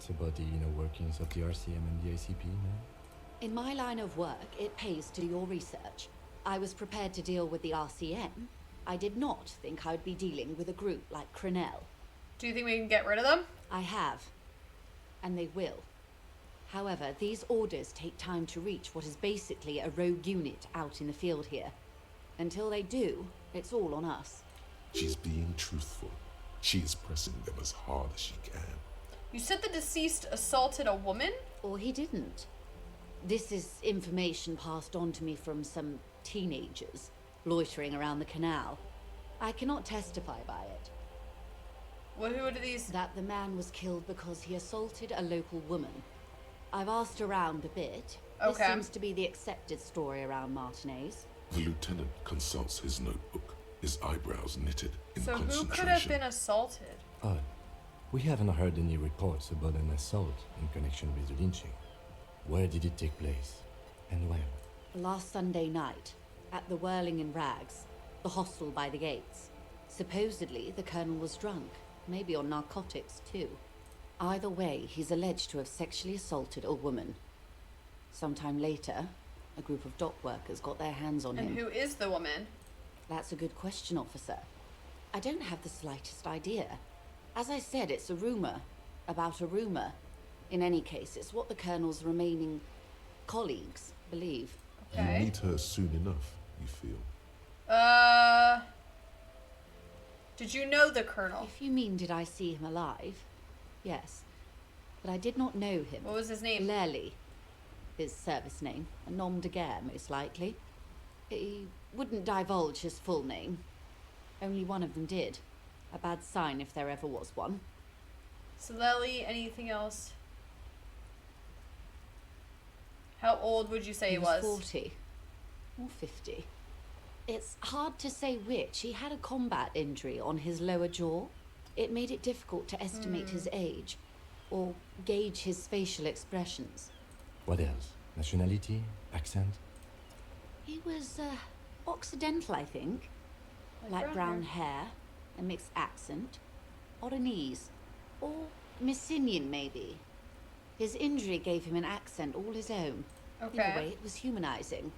reports about the inner workings of the RCM and the ACP, no? In my line of work, it pays to do your research. I was prepared to deal with the RCM. I did not think I would be dealing with a group like Crenell. Do you think we can get rid of them? I have. And they will. However, these orders take time to reach what is basically a rogue unit out in the field here. Until they do, it's all on us. She's being truthful. She is pressing them as hard as she can. You said the deceased assaulted a woman? Or he didn't. This is information passed on to me from some teenagers loitering around the canal. I cannot testify by it. Well, who are these? That the man was killed because he assaulted a local woman. I've asked around a bit. Okay. This seems to be the accepted story around Martinez. The lieutenant consults his notebook, his eyebrows knitted in So concentration. who could have been assaulted? Odd. We haven't heard any reports about an assault in connection with the lynching. Where did it take place? And when? Last Sunday night, at the Whirling in Rags, the hostel by the gates. Supposedly, the colonel was drunk, maybe on narcotics too. Either way, he's alleged to have sexually assaulted a woman. Sometime later, a group of dock workers got their hands on him. And who is the woman? That's a good question, officer. I don't have the slightest idea. As I said, it's a rumor about a rumor. In any case, it's what the colonel's remaining colleagues believe. You Okay. meet her soon enough, you feel. Did you know the colonel? If you mean did I see him alive? Yes. But I did not know him. What was his name? Lely. His service name. A nom de guerre, most likely. He wouldn't divulge his full name. Only one of them did. A bad sign if there ever was one. Soleli, anything else? How old would you say he was? 40 or 50. It's hard to say which. He had a combat injury on his lower jaw. It made it difficult to estimate his age or gauge his facial expressions. What else? Nationality? Accent? He was Occidental, I think. Light brown hair, a mixed accent, Oranese, or Messinian maybe. His injury gave him an accent all his own. Okay. In a way, it was humanizing.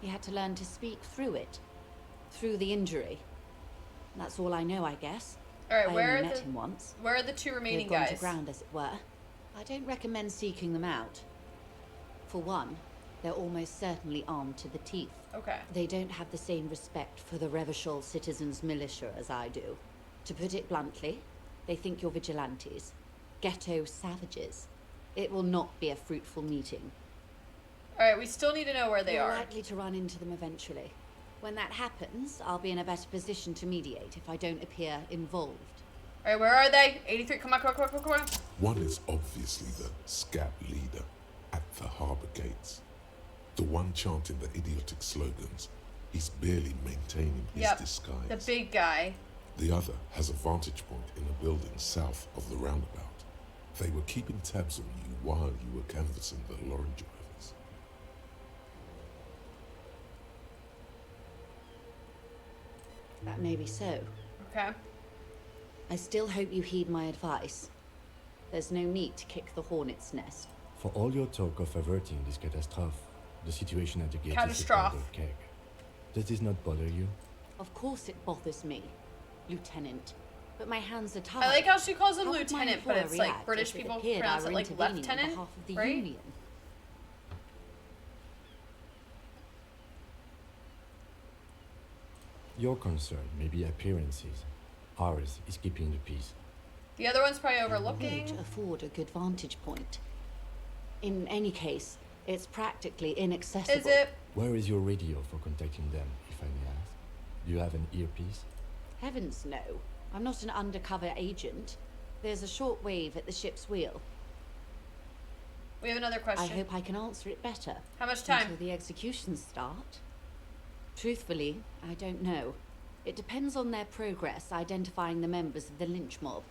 He had to learn to speak through it, through the injury. That's all I know, I guess. All right, I where only are met the him once. where are the two remaining They've gone guys? to ground, as it were. I don't recommend seeking them out. For one, they're almost certainly armed to the teeth. Okay. They don't have the same respect for the Revachol citizens' militia as I do. To put it bluntly, they think you're vigilantes, ghetto savages. It will not be a fruitful meeting. All right, we still need to know where they You're are. likely to run into them eventually. When that happens, I'll be in a better position to mediate if I don't appear involved. All right, where are they? 83. Come on, come on, come on, come on, come on. One is obviously the scat leader at the harbour gates. The one chanting the idiotic slogans. He's barely maintaining his Yep. disguise. The big guy. The other has a vantage point in a building south of the roundabout. They were keeping tabs on you while you were canvassing the lorry drivers. That may be so. Okay. I still hope you heed my advice. There's no need to kick the hornet's nest. For all your talk of averting this catastrophe, the situation at the gate is a Catastrophe. powder keg. Does this not bother you? Of course it bothers me, Lieutenant. But my hands are tied. I like how she calls him How would my lieutenant, but employer it's like react British if it people appeared I pronounce were it like intervening on lieutenant, behalf of the right? Union? Your concern may be appearances. Ours is keeping the peace. The other one's probably And overlooking. would afford a good vantage point. In any case, it's practically inaccessible. Is it? Where is your radio for contacting them, if I may ask? Do you have an earpiece? Heavens no. I'm not an undercover agent. There's a short wave at the ship's wheel. We have another I question. hope I can answer it better. How much time? Until the executions start. Truthfully, I don't know. It depends on their progress identifying the members of the lynch mob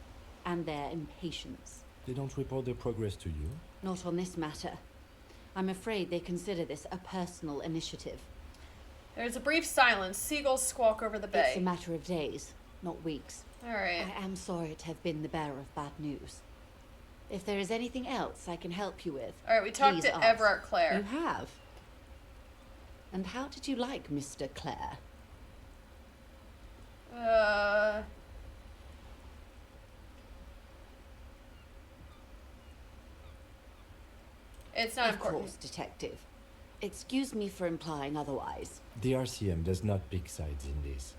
and their impatience. They don't report their progress to you? Not on this matter. I'm afraid they consider this a personal initiative. There's a brief silence. Seagulls squawk over the It's a bay. matter of days, not weeks. All right. I am sorry to have been the bearer of bad news. If there is anything else I can help you with, Alright, we talked please to ask. Everett Clare. You have. And how did you like Mr. Clare? It's not Of important. course, Detective. Excuse me for implying otherwise. The RCM does not pick sides in this.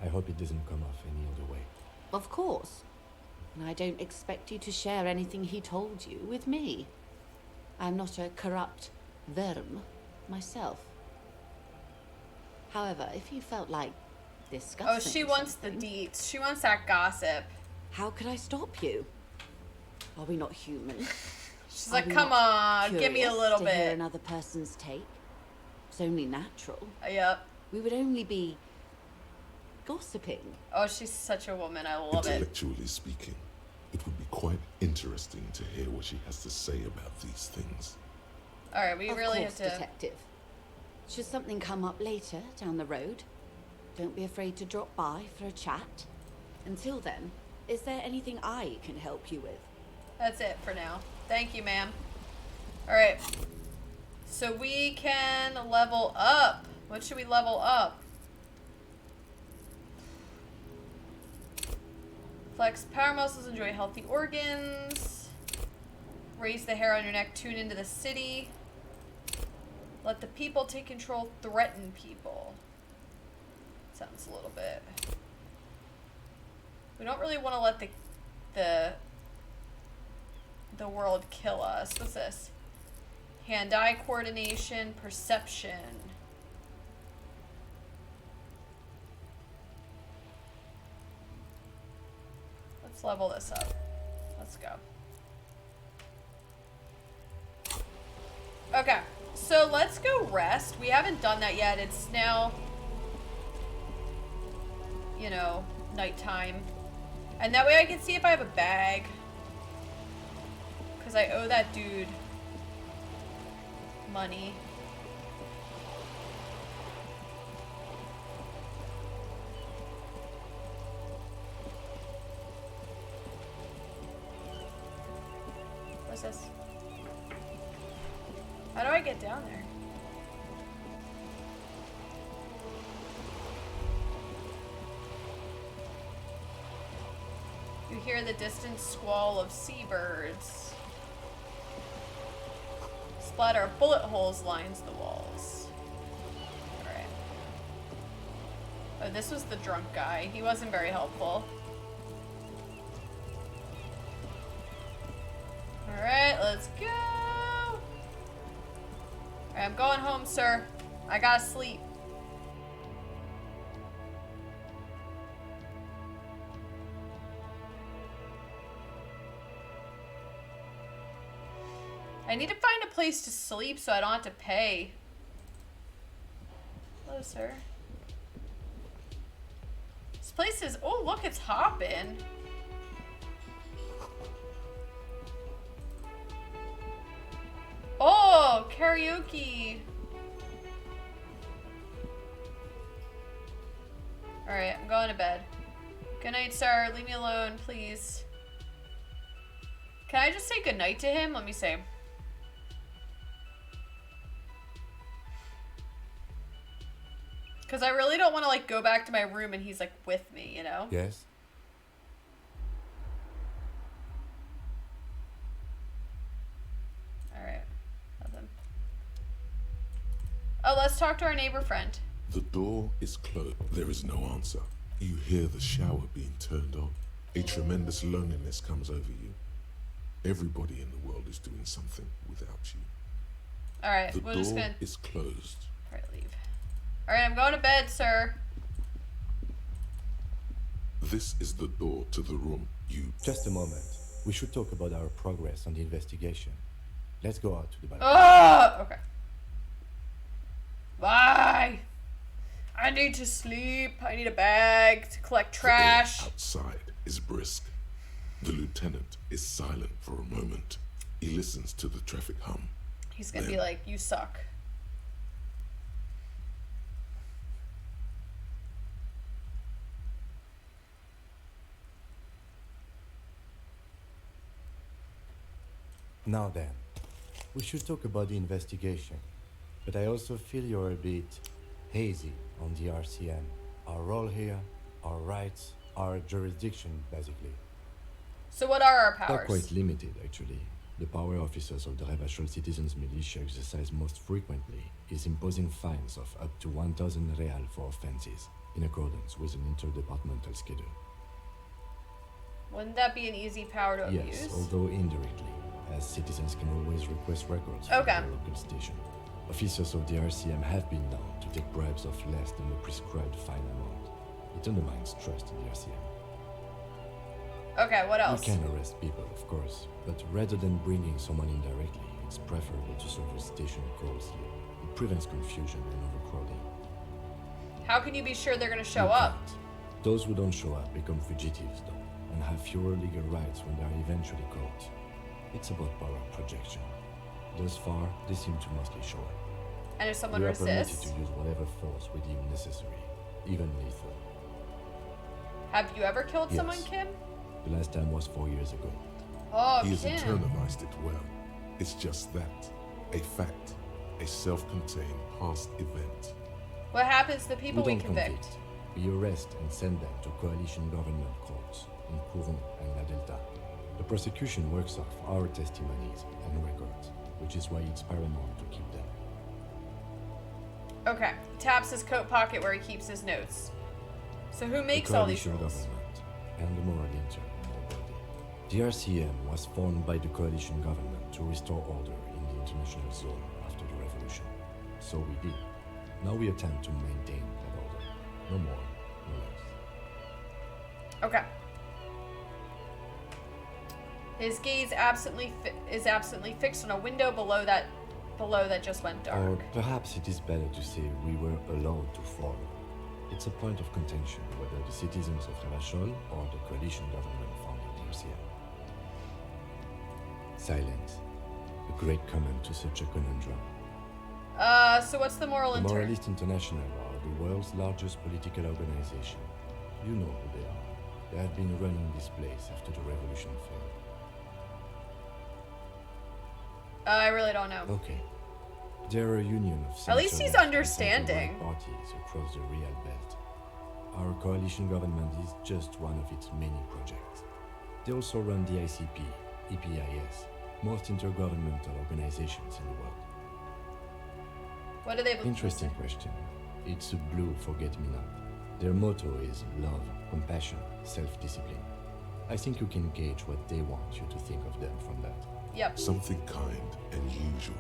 I hope it doesn't come off any other way. Of course. And I don't expect you to share anything he told you with me. I'm not a corrupt verm myself. However, if you felt like discussing Oh, she wants the something, deets. She wants that gossip. how could I stop you? Are we not human? She's Are like, we come not on, give me a curious little to hear bit. another person's take? It's only natural. Yep. We would only be gossiping. Oh, she's such a woman. I love it. Intellectually speaking, it would be quite interesting to hear what she has to say about these things. Alright, we Of really course, have to... Detective. Should something come up later down the road, don't be afraid to drop by for a chat. Until then, is there anything I can help you with? That's it for now. Thank you, ma'am. Alright. So we can level up. What should we level up? Flex power muscles, enjoy healthy organs. Raise the hair on your neck, tune into the city. Let the people take control, threaten people. Sounds a little bit... We don't really want to let the world kill us. What's this? Hand-eye coordination, perception. Let's level this up. Let's go. Okay, so let's go rest. We haven't done that yet. It's now, you know, nighttime. And that way I can see if I have a bag. Because I owe that dude money. What's this? How do I get down there? You hear the distant squall of seabirds. Splatter of bullet holes lines the walls. Alright. Oh, this was the drunk guy. He wasn't very helpful. Alright, let's go! Alright, I'm going home, sir. I gotta sleep. I need to find a place to sleep so I don't have to pay. Hello, sir. This place is... Oh, look, it's hopping. Oh, karaoke. Alright, I'm going to bed. Good night, sir. Leave me alone, please. Can I just say goodnight to him? Let me see. Because I really don't want to, like, go back to my room and he's, like, with me, you know? Yes? Alright. Nothing. Oh, let's talk to our neighbor friend. The door is closed. There is no answer. You hear the shower being turned on. A tremendous loneliness comes over you. Everybody in the world is doing something without you. Alright, The we're door just gonna... is closed. Alright, leave. Alright, I'm going to bed, sir. This is the door to the room you... Just a moment. We should talk about our progress on the investigation. Let's go out to the balcony. Oh, okay. Bye. I need to sleep. I need a bag to collect The air trash. outside is brisk. The lieutenant is silent for a moment. He listens to the traffic hum. He's gonna be like, you suck. Now then, we should talk about the investigation. But I also feel you're a bit hazy on the RCM. Our role here, our rights, our jurisdiction, basically. So what are our They're powers? quite limited, actually. The power officers of the Revachol Citizens Militia exercise most frequently is imposing fines of up to 1,000 real for offenses, in accordance with an interdepartmental schedule. Wouldn't that be an easy power to abuse? Yes, although indirectly, as citizens can always request records from Okay. their local station. Officers of the RCM have been known to take bribes of less than the prescribed fine amount. It undermines trust in the RCM. Okay, what You else? can arrest people, of course, but rather than bringing someone in directly, it's preferable to serve a station closely. It prevents confusion and overcrowding. How can you be sure they're gonna show You up? can't. Those who don't show up become fugitives, though, and have fewer legal rights when they are eventually caught. It's about power projection. Thus far, they seem to mostly show up. And if someone We are permitted resists, to use whatever force we deem necessary, even lethal. have you ever killed Yes. someone, Kim? The last time was 4 years ago. Oh, He has Kim. internalized it well. It's just that. A fact. A self-contained past event. What happens to the people We we don't convict? We arrest and send them to coalition government courts in Couvon and La Delta. The prosecution works off our testimonies and records, which is why it's paramount to keep them. Okay. Taps his coat pocket where he keeps his notes. So who makes The all these coalition rules? government and the moral intern in the body. The RCM was formed by the coalition government to restore order in the international zone after the revolution. So we did. Now we attempt to maintain that order. No more, no less. Okay. His gaze is absently fixed on a window below that just went dark. Or perhaps it is better to say we were allowed to form. It's a point of contention whether the citizens of Revachol or the coalition government founded the RCM. Silence. A great comment to such a conundrum. So what's the moral The intern? Moralist International are the world's largest political organization. You know who they are. They have been running this place after the revolution failed. I really don't know. Okay. They're a union of At least he's center-left and understanding. center-right parties across the real belt. Our coalition government is just one of its many projects. They also run the ICP, EPIS, most intergovernmental organizations in the world. What do they believe? Interesting question. It's a blue forget-me-not. Their motto is love, compassion, self-discipline. I think you can gauge what they want you to think of them from that. Yep. Something kind and usual.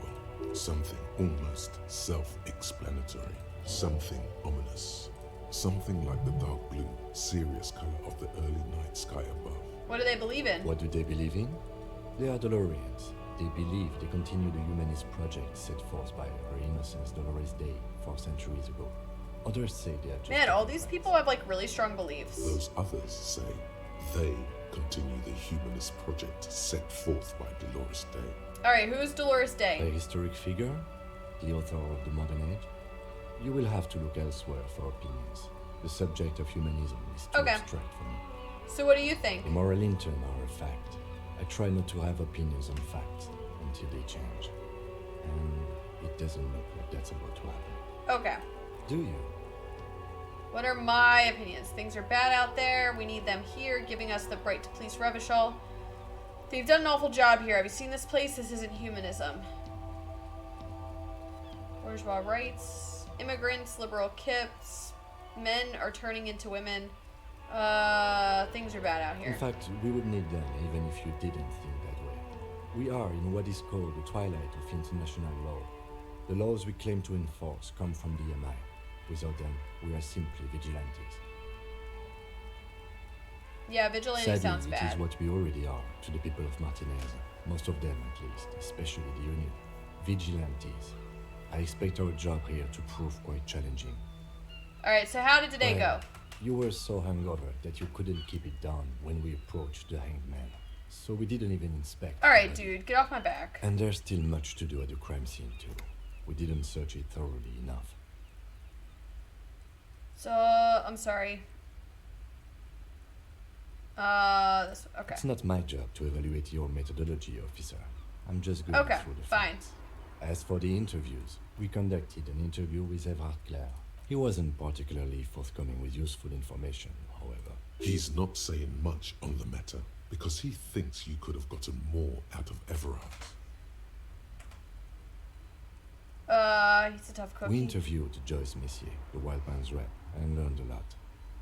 Something almost self-explanatory. Something ominous. Something like the dark blue, serious color of the early night sky above. What do they believe in? What do they believe in? They are Dolorians. They believe they continue the humanist project set forth by Her Innocence Dolores Day 4 centuries ago. Others say they are just... Man, all these people have like really strong beliefs. Those others say they continue the humanist project set forth by Dolores Day. Alright, who's Dolores A Day? historic figure? The author of the modern age? You will have to look elsewhere for opinions. The subject of humanism is too Okay. abstract for me. So what do you think? The moral intern are a fact. I try not to have opinions on facts until they change. And it doesn't look like that's about to happen. Okay. Do you? What are my opinions? Things are bad out there. We need them here, giving us the right to police Revachol. They've done an awful job here. Have you seen this place? This isn't humanism. Bourgeois rights, immigrants, liberal kips, men are turning into women. Things are bad out In here. fact, we would need them even if you didn't think that way. We are in what is called the twilight of international law. The laws we claim to enforce come from the MI. Without them, we are simply vigilantes. Yeah, vigilante Sadly, sounds it bad. is what we already are to the people of Martinez. Most of them, at least, especially the Union. Vigilantes. I expect our job here to prove quite challenging. Alright, so how did today go? Well, you were so hungover that you couldn't keep it down when we approached the hanged man. So we didn't even inspect. Alright, the body. dude, get off my back. And there's still much to do at the crime scene, too. We didn't search it thoroughly enough. So, I'm sorry. Okay. It's not my job to evaluate your methodology, officer. I'm just going Okay, through the fine. facts. As for the interviews, we conducted an interview with Everard Clare. He wasn't particularly forthcoming with useful information, however. He's not saying much on the matter because he thinks you could have gotten more out of Everard. He's a tough cookie. We interviewed Joyce Messier, the Wildlands rep, and learned a lot.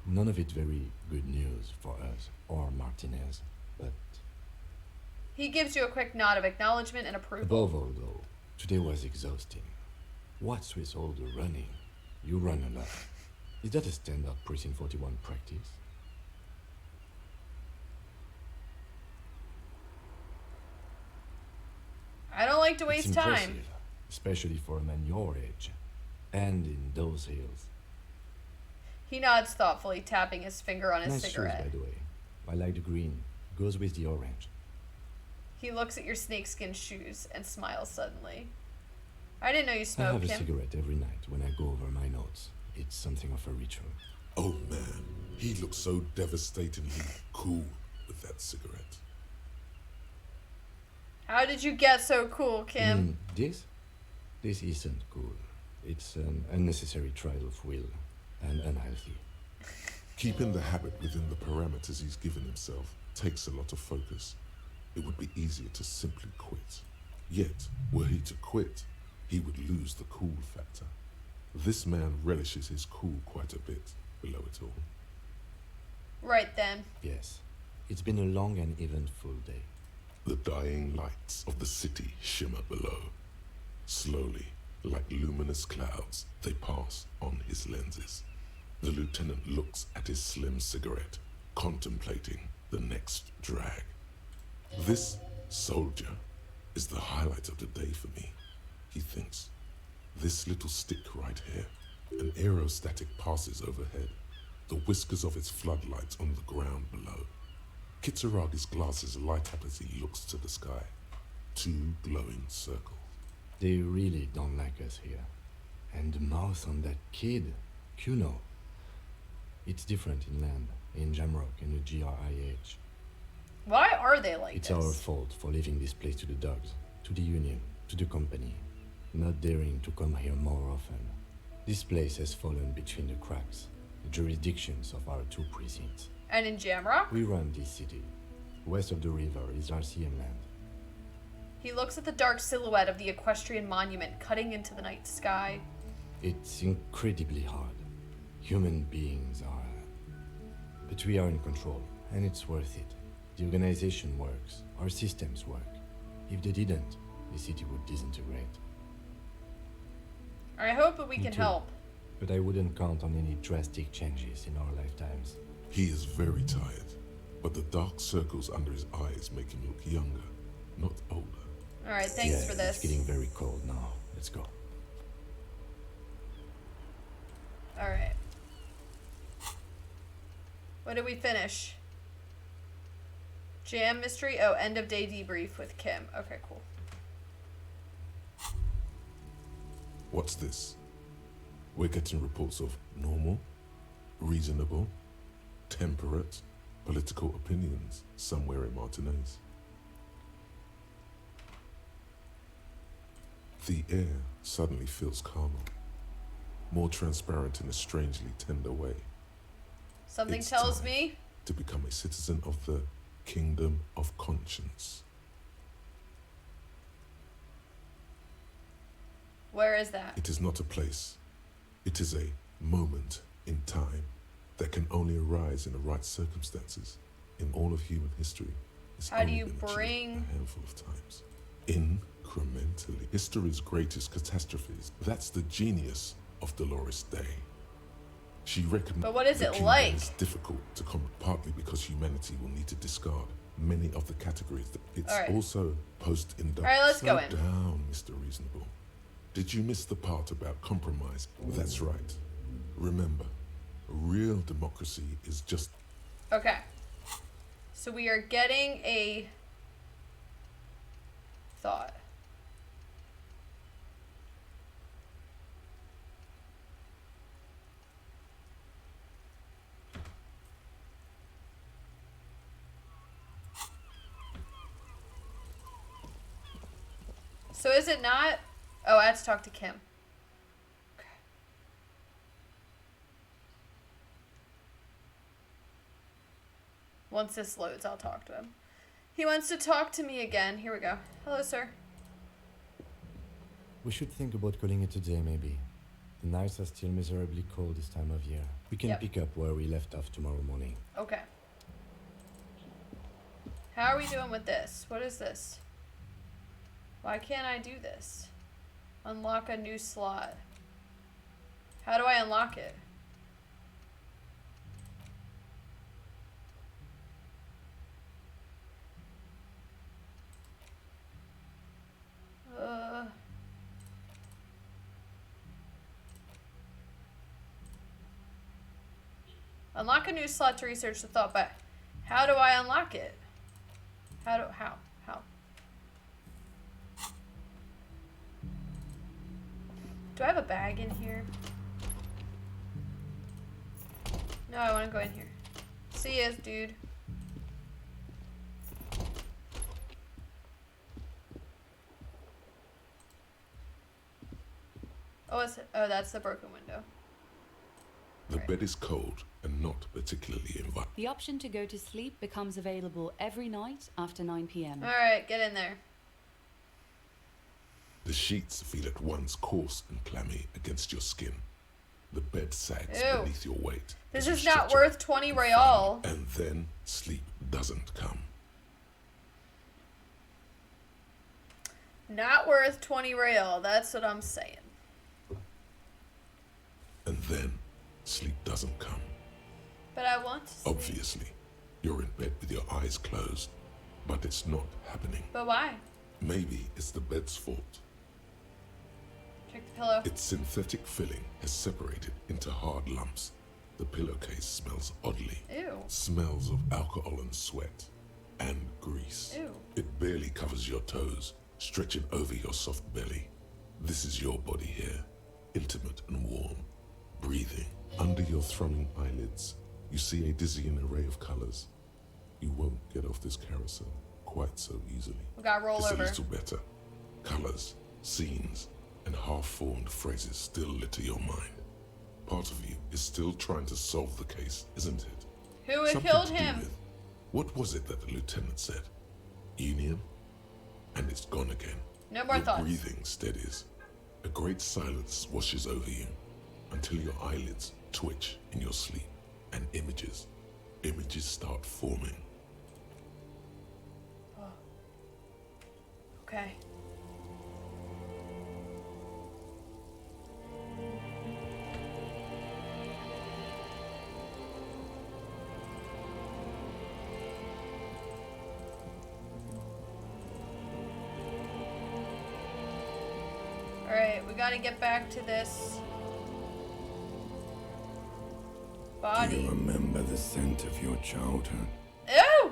None of it very good news for us or Martinez, but He gives you a quick nod of acknowledgement and approval. above all, though, today was exhausting. What's with all the running? You run a lot. Is that a standard Precinct 41 practice? I don't like to It's waste time. impressive, especially for a man your age, and in those hills. He nods thoughtfully, tapping his finger on his Nice shoes, cigarette. by the way. I like the green. Goes with the orange. He looks at your snakeskin shoes and smiles suddenly. I didn't know you I smoked, have a Kim. cigarette every night when I go over my notes. It's something of a ritual. Oh man, he looks so devastatingly cool with that cigarette. How did you get so cool, Kim? This isn't cool. It's an unnecessary trial of will and unhealthy. Keeping the habit within the parameters he's given himself takes a lot of focus. It would be easier to simply quit. Yet, were he to quit, he would lose the cool factor. This man relishes his cool quite a bit below it all. Right then. Yes, it's been a long and eventful day. The dying lights of the city shimmer below. Slowly, like luminous clouds, they pass on his lenses. The lieutenant looks at his slim cigarette, contemplating the next drag. This soldier is the highlight of the day for me, he thinks. This little stick right here. An aerostatic passes overhead, the whiskers of its floodlights on the ground below. Kitsuragi's glasses light up as he looks to the sky. Two glowing circles. They really don't like us here. And the mouth on that kid, Kuno. It's different inland, in Jamrock and the GRIH. Why are they like It's this? our fault for leaving this place to the dogs, to the Union, to the company. Not daring to come here more often. This place has fallen between the cracks, the jurisdictions of our two precincts. And in Jamrock? We run this city. West of the river is RCM land. He looks at the dark silhouette of the equestrian monument cutting into the night sky. It's incredibly hard. Human beings are... But we are in control, and it's worth it. The organization works. Our systems work. If they didn't, the city would disintegrate. I hope that we Me can too. help. But I wouldn't count on any drastic changes in our lifetimes. He is very tired, but the dark circles under his eyes make him look younger, not older. Alright, thanks yeah, for this. It's getting very cold now. Let's go. Alright. What did we finish? Jam mystery? Oh, end of day debrief with Kim. Okay, cool. What's this? We're getting reports of normal, reasonable, temperate political opinions somewhere in Martinez. The air suddenly feels calmer, more transparent in a strangely tender way. Something It's tells time me to become a citizen of the kingdom of conscience. where is that? It is not a place. It is a moment in time that can only arise in the right circumstances. In all of human history, it's How do only you been achieved bring- a handful of times. Incrementally. History's greatest catastrophes. That's the genius of Dolores Day. She recognized But what is the it kingdom like? is difficult to come, partly because humanity will need to discard many of the categories that it's All right. also post-industrial. All right, let's go in. Down, Mr. Reasonable. Did you miss the part about compromise? That's right. Remember, real democracy is just Okay. So we are getting a thought. So is it not? Oh, I had to talk to Kim. Okay. Once this loads, I'll talk to him. He wants to talk to me again. Here we go. Hello, sir. We should think about calling it a day, maybe. The nights are still miserably cold this time of year. We can Yep. pick up where we left off tomorrow morning. Okay. How are we doing with this? What is this? Why can't I do this? Unlock a new slot. How do I unlock it? Unlock a new slot to research the thought, but how do I unlock it? How? Do I have a bag in here? No, I want to go in here. See ya, dude. Oh, that's the broken window. The bed is cold and not particularly inviting. The option to go to sleep becomes available every night after 9 p.m. Alright, get in there. The sheets feel at once coarse and clammy against your skin. The bed sags Ew. beneath your weight. This as you is not stretch worth out 20 and real. find- And then sleep doesn't come. Not worth 20 real. That's what I'm saying. And then sleep doesn't come. But I want to sleep. Obviously, you're in bed with your eyes closed, but it's not happening. But why? Maybe it's the bed's fault. Check the pillow. Its synthetic filling has separated into hard lumps. The pillowcase smells oddly. Ew. Smells of alcohol and sweat and grease. Ew. It barely covers your toes, stretching over your soft belly. This is your body here, intimate and warm, breathing. Under your thrumming eyelids, you see a dizzying array of colors. You won't get off this carousel quite so easily. We got roll It's over. a little better. Colors, scenes, and half-formed phrases still litter your mind. Part of you is still trying to solve the case, isn't it? Who had Something killed to do him? with- What was it that the lieutenant said? Unium? And it's gone again. No more Your thoughts. breathing steadies. A great silence washes over you until your eyelids twitch in your sleep and images start forming. Okay. Alright, we gotta get back to this Do body. you remember the scent of your childhood? Ew!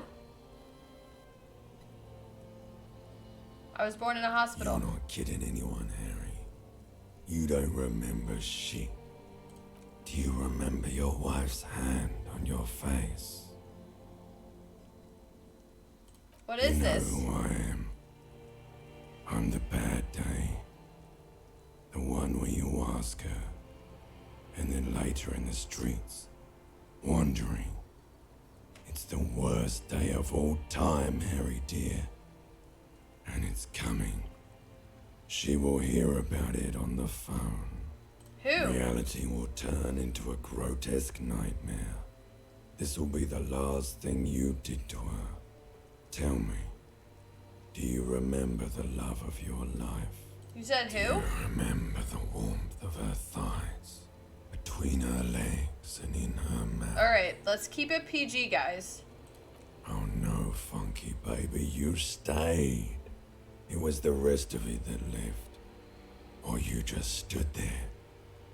I was born in a You're hospital. not kidding anyone, Harry. You don't remember shit. Do you remember your wife's hand on your face? What is you know this? who I am. I'm the bad day. The one where you ask her, and then later in the streets, wandering. It's the worst day of all time, Harry dear. And it's coming. She will hear about it on the phone. Who? Reality will turn into a grotesque nightmare. This will be the last thing you did to her. Tell me, do you remember the love of your life? You said Do who? you remember the warmth of her thighs, between her legs and in her mouth? Alright, let's keep it PG, guys. Oh no, Funky baby, you stayed. It was the rest of it that left. Or you just stood there,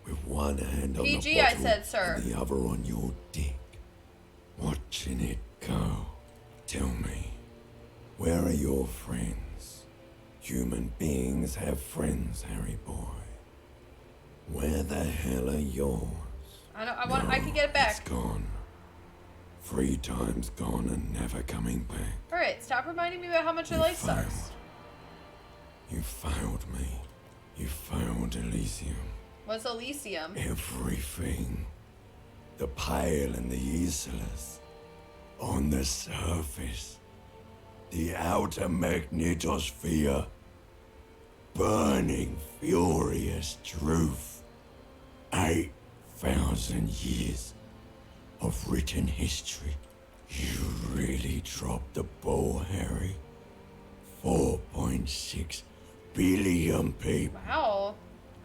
with one hand on the PG, I bottle said, sir. and the other on your dick, watching it go. Tell me, where are your friends? Human beings have friends, Harry boy. Where the hell are yours? I can get it back. It's gone. 3 times gone and never coming back. Alright, stop reminding me about how much I You like failed. sucks. You failed me. You failed Elysium. What's Elysium? Everything. The pale and the useless. On the surface. The outer magnetosphere. Burning, furious truth. 8,000 years of written history. You really dropped the ball, Harry. 4.6 billion people. Wow.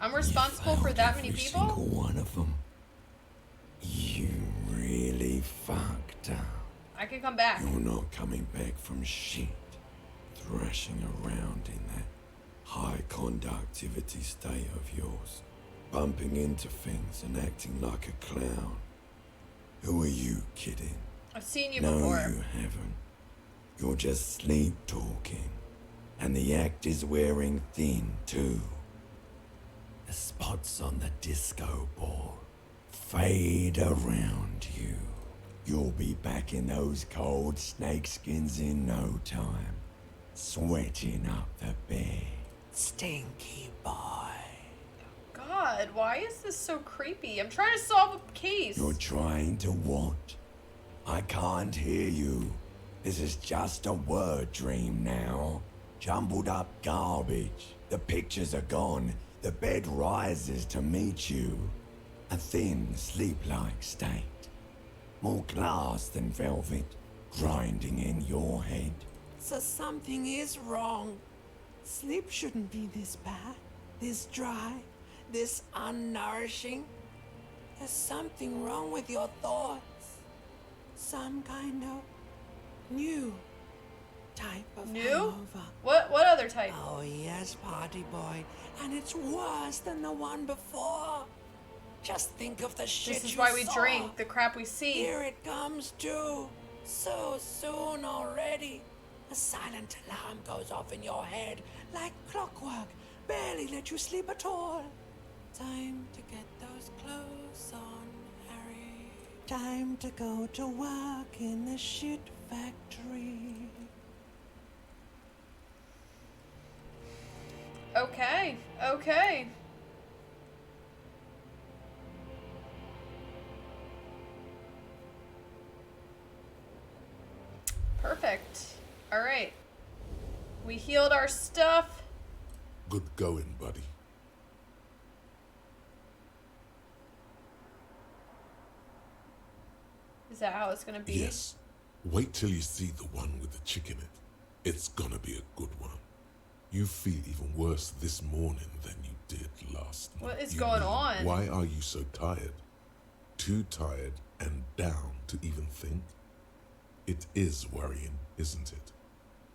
I'm responsible for that many people? Every single one of them. You really fucked up. I can come back. You're not coming back from shit. Thrashing around in that high conductivity state of yours. Bumping into things and acting like a clown. Who are you kidding? I've seen you No, before. you haven't. You're just sleep talking. And the act is wearing thin, too. The spots on the disco ball fade around you. You'll be back in those cold snakeskins in no time. Sweating up the bed. Stinky boy. God, why is this so creepy? I'm trying to solve a case. You're trying to what? I can't hear you. This is just a word dream now. Jumbled up garbage. The pictures are gone. The bed rises to meet you. A thin, sleep-like state. More glass than velvet, grinding in your head. So something is wrong. Sleep shouldn't be this bad, this dry, this unnourishing. There's something wrong with your thoughts. Some kind of new type of New? hangover. What other type? Oh yes, party boy. And it's worse than the one before. Just think of the shit This is you why we saw. drink the crap we see. Here it comes too. So soon already. A silent alarm goes off in your head like clockwork. Barely let you sleep at all. Time to get those clothes on, Harry. Time to go to work in the shit factory. Okay, okay. Perfect. All right. We healed our stuff. Good going, buddy. Is that how it's gonna be? Yes. Wait till you see the one with the chick in it. It's gonna be a good one. You feel even worse this morning than you did last night. What is You going mean, on? Why are you so tired? Too tired and down to even think? It is worrying, isn't it?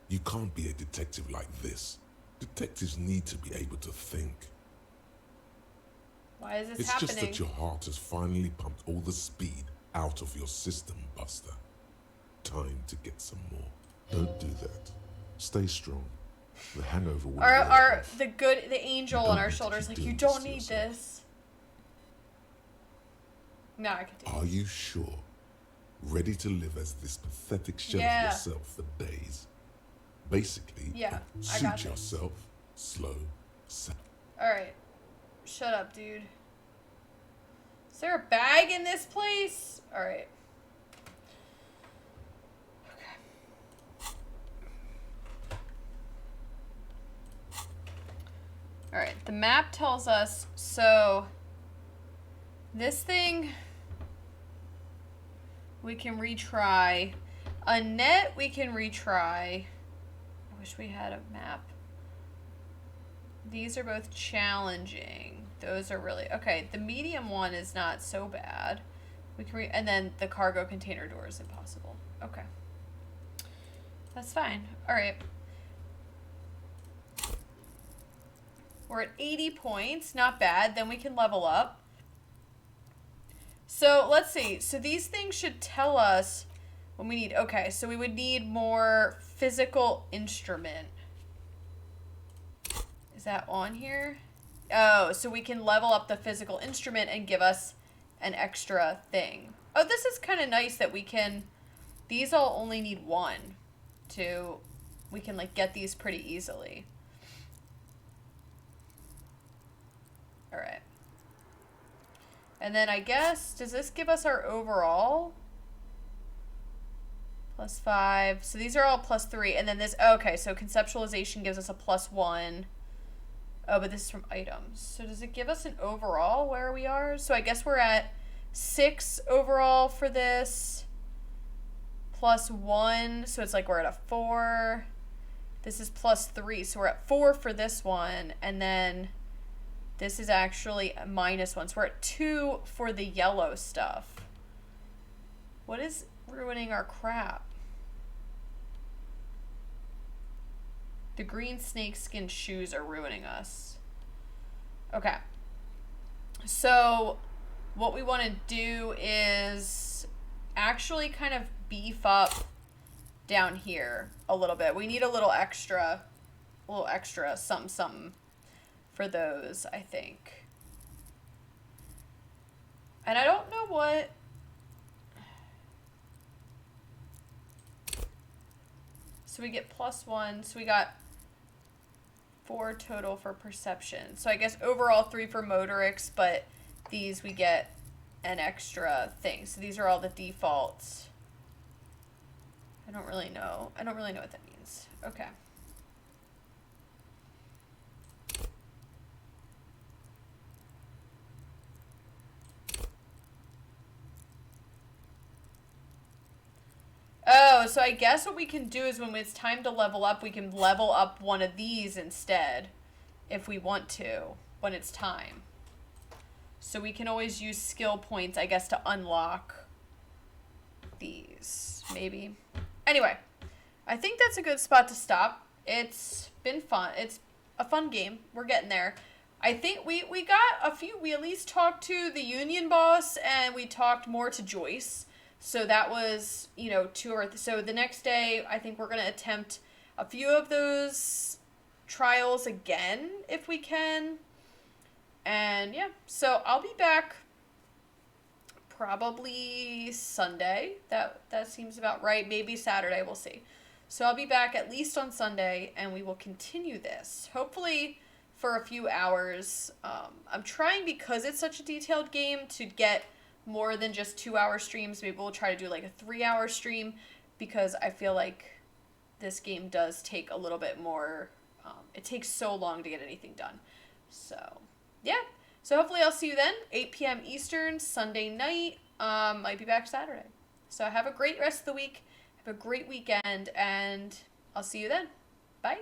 You can't be a detective like this. Detectives need to be able to think. Why is this It's happening? just that your heart has finally pumped all the speed out of your system, Buster. Time to get some more. Don't do that. Stay strong. The hangover will wear Our off. the angel You on don't our need to shoulders, keep like, you doing don't this to need yourself." this. No, I continue. Are you sure? Ready to live as this pathetic shell Yeah. of yourself for days? Basically, Yeah, I suit got this. yourself, slow, sad. Alright. Shut up, dude. Is there a bag in this place? Alright. Okay. Alright, the map tells us, so this thing we can retry. A net we can retry. I wish we had a map. These are both challenging. Those are really okay. The medium one is not so bad. We can and then the cargo container door is impossible. Okay, that's fine. All right, we're at 80 points. Not bad. Then we can level up. So let's see. So these things should tell us when we need. Okay, so we would need more physical instrument. Is that on here? Oh, so we can level up the physical instrument and give us an extra thing. Oh, this is kind of nice that we can... These all only need one. We can, like, get these pretty easily. And then I guess, does this give us our overall? +5. So these are all +3. And then this, okay, so conceptualization gives us a +1. Oh, but this is from items. So does it give us an overall where we are? So I guess we're at 6 overall for this. +1. So it's like we're at a 4. This is +3. So we're at 4 for this one. And then this is actually a -1. So we're at 2 for the yellow stuff. What is ruining our crap? The green snakeskin shoes are ruining us. Okay. So what we want to do is actually kind of beef up down here a little bit. We need a little extra something for those, I think. And I don't know what... So we get +1. So we got 4 total for perception. So I guess overall 3 for motorics, but these we get an extra thing. So these are all the defaults. I don't really know. I don't really know what that means. Okay. Oh, so I guess what we can do is when it's time to level up, we can level up one of these instead, if we want to, when it's time. So we can always use skill points, I guess, to unlock these, maybe. Anyway, I think that's a good spot to stop. It's been fun. It's a fun game. We're getting there. I think we got a few, we at least talked to the Union boss, and we talked more to Joyce. So that was, you know, so the next day, I think we're going to attempt a few of those trials again, if we can. And yeah, so I'll be back probably Sunday. That seems about right. Maybe Saturday, we'll see. So I'll be back at least on Sunday, and we will continue this. Hopefully for a few hours. I'm trying, because it's such a detailed game, to get more than just 2-hour streams. Maybe we'll try to do like a 3-hour stream, because I feel like this game does take a little bit more. It takes so long to get anything done. So yeah, so hopefully I'll see you then, 8 p.m. Eastern, Sunday night. Might be back Saturday. So have a great rest of the week, have a great weekend, and I'll see you then. Bye.